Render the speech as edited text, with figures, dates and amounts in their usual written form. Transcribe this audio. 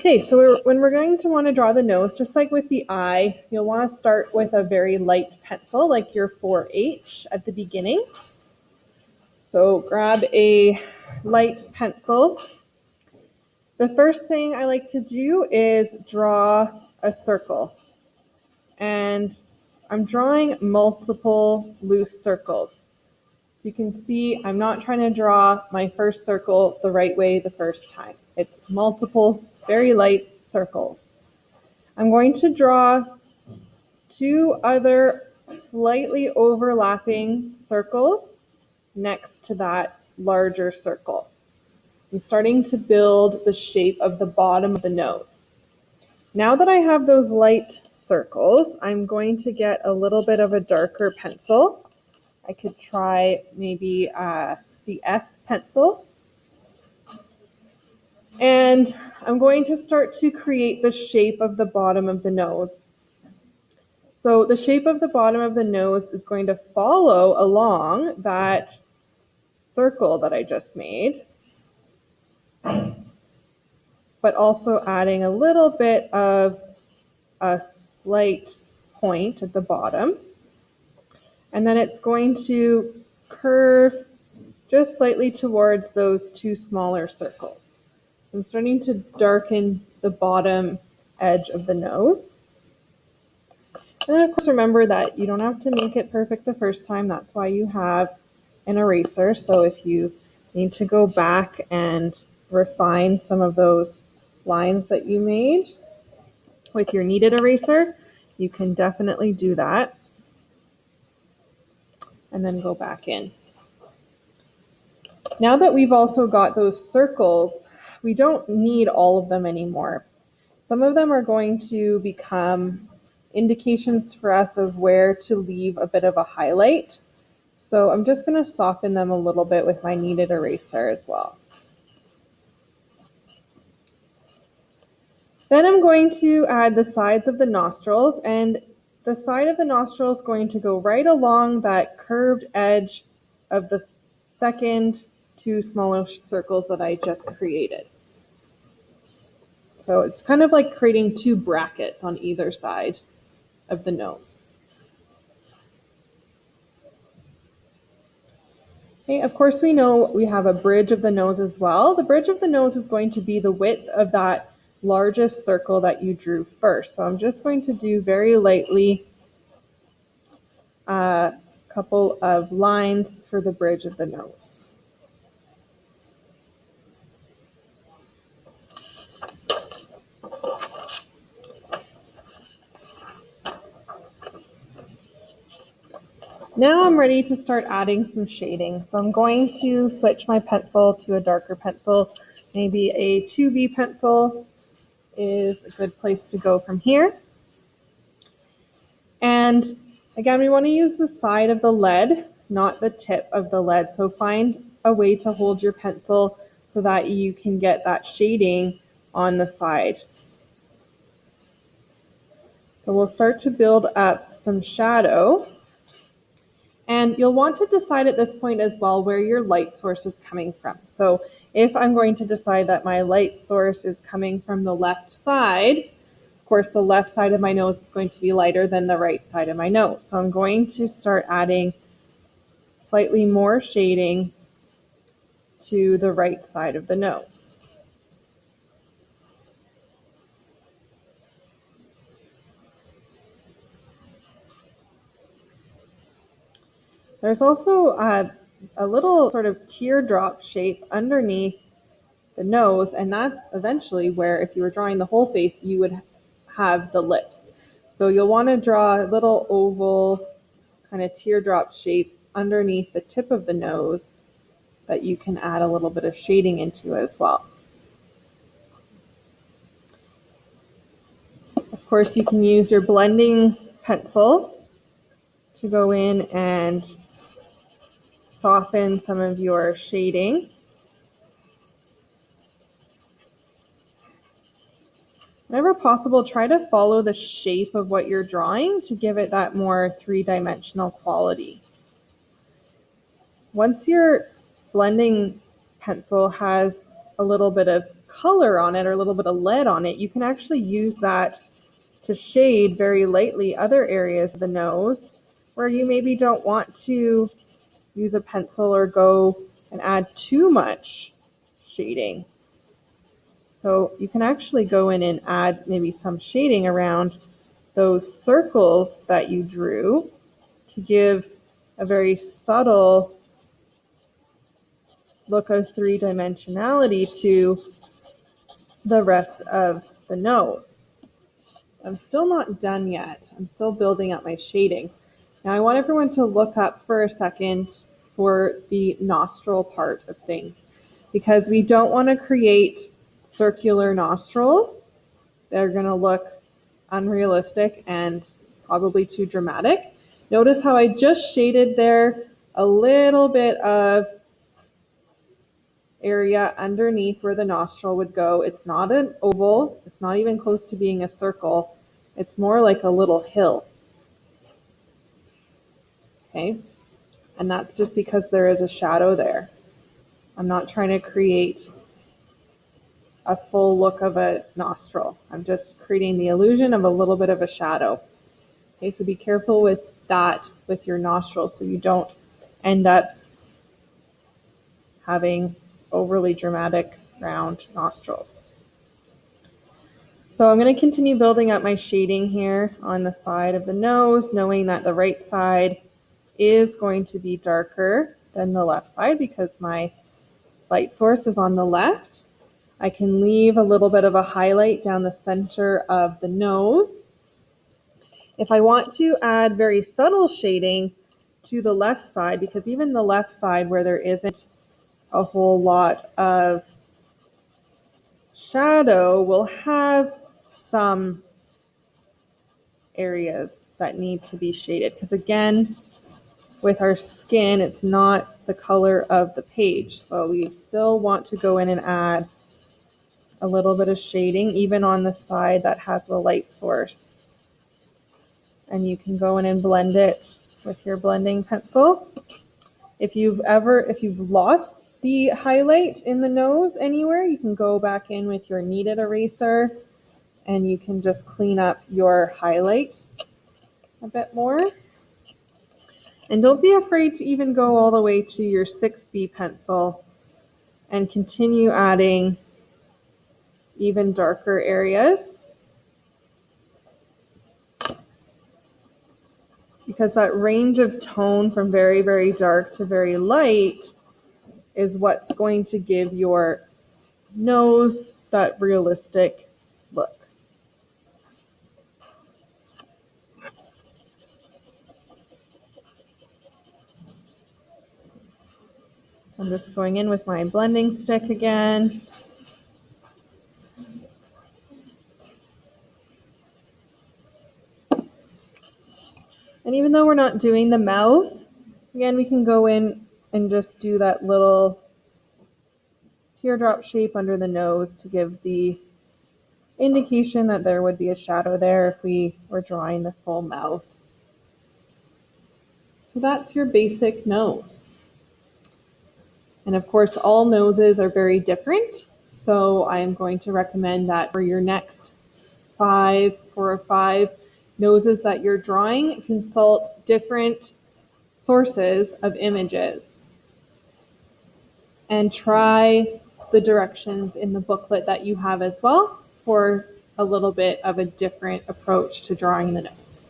Okay, so when we're going to want to draw the nose, just like with the eye, you'll want to start with a very light pencil, like your 4H at the beginning. So grab a light pencil. The first thing I like to do is draw a circle. And I'm drawing multiple loose circles. So you can see I'm not trying to draw my first circle the right way the first time. It's multiple, very light circles. I'm going to draw two other slightly overlapping circles next to that larger circle. I'm starting to build the shape of the bottom of the nose. Now that I have those light circles, I'm going to get a little bit of a darker pencil. I could try maybe the F pencil. And I'm going to start to create the shape of the bottom of the nose. So the shape of the bottom of the nose is going to follow along that circle that I just made, but also adding a little bit of a slight point at the bottom. And then it's going to curve just slightly towards those two smaller circles. I'm starting to darken the bottom edge of the nose. And then of course remember that you don't have to make it perfect the first time. That's why you have an eraser. So if you need to go back and refine some of those lines that you made with your kneaded eraser, you can definitely do that. And then go back in. Now that we've also got those circles, we don't need all of them anymore. Some of them are going to become indications for us of where to leave a bit of a highlight. So I'm just going to soften them a little bit with my kneaded eraser as well. Then I'm going to add the sides of the nostrils, and the side of the nostril is going to go right along that curved edge of the second two smaller circles that I just created. So it's kind of like creating two brackets on either side of the nose. Okay, of course we know we have a bridge of the nose as well. The bridge of the nose is going to be the width of that largest circle that you drew first. So I'm just going to do very lightly a couple of lines for the bridge of the nose. Now I'm ready to start adding some shading. So I'm going to switch my pencil to a darker pencil. Maybe a 2B pencil is a good place to go from here. And again, we want to use the side of the lead, not the tip of the lead. So find a way to hold your pencil so that you can get that shading on the side. So we'll start to build up some shadow. And you'll want to decide at this point as well where your light source is coming from. So if I'm going to decide that my light source is coming from the left side, of course the left side of my nose is going to be lighter than the right side of my nose. So I'm going to start adding slightly more shading to the right side of the nose. There's also a little sort of teardrop shape underneath the nose, and that's eventually where, if you were drawing the whole face, you would have the lips. So you'll want to draw a little oval kind of teardrop shape underneath the tip of the nose that you can add a little bit of shading into as well. Of course, you can use your blending pencil to go in and soften some of your shading. Whenever possible, try to follow the shape of what you're drawing to give it that more three-dimensional quality. Once your blending pencil has a little bit of color on it or a little bit of lead on it, you can actually use that to shade very lightly other areas of the nose where you maybe don't want to use a pencil or go and add too much shading. So you can actually go in and add maybe some shading around those circles that you drew to give a very subtle look of three-dimensionality to the rest of the nose. I'm still not done yet. I'm still building up my shading. Now I want everyone to look up for a second for the nostril part of things, because we don't want to create circular nostrils. They're going to look unrealistic and probably too dramatic. Notice how I just shaded there a little bit of area underneath where the nostril would go. It's not an oval. It's not even close to being a circle. It's more like a little hill. Okay? And that's just because there is a shadow there. I'm not trying to create a full look of a nostril. I'm just creating the illusion of a little bit of a shadow. Okay, so be careful with that with your nostrils so you don't end up having overly dramatic round nostrils. So I'm going to continue building up my shading here on the side of the nose, knowing that the right side is going to be darker than the left side because my light source is on the left. I can leave a little bit of a highlight down the center of the nose. If I want to add very subtle shading to the left side, because even the left side where there isn't a whole lot of shadow will have some areas that need to be shaded. Because again, with our skin, it's not the color of the page. So we still want to go in and add a little bit of shading, even on the side that has the light source. And you can go in and blend it with your blending pencil. If you've lost the highlight in the nose anywhere, you can go back in with your kneaded eraser and you can just clean up your highlight a bit more. And don't be afraid to even go all the way to your 6B pencil and continue adding even darker areas, because that range of tone from very, very dark to very light is what's going to give your nose that realistic look. I'm just going in with my blending stick again. And even though we're not doing the mouth, again, we can go in and just do that little teardrop shape under the nose to give the indication that there would be a shadow there if we were drawing the full mouth. So that's your basic nose. And of course, all noses are very different. So I am going to recommend that for your next 4 or 5 noses that you're drawing, consult different sources of images and try the directions in the booklet that you have as well for a little bit of a different approach to drawing the nose.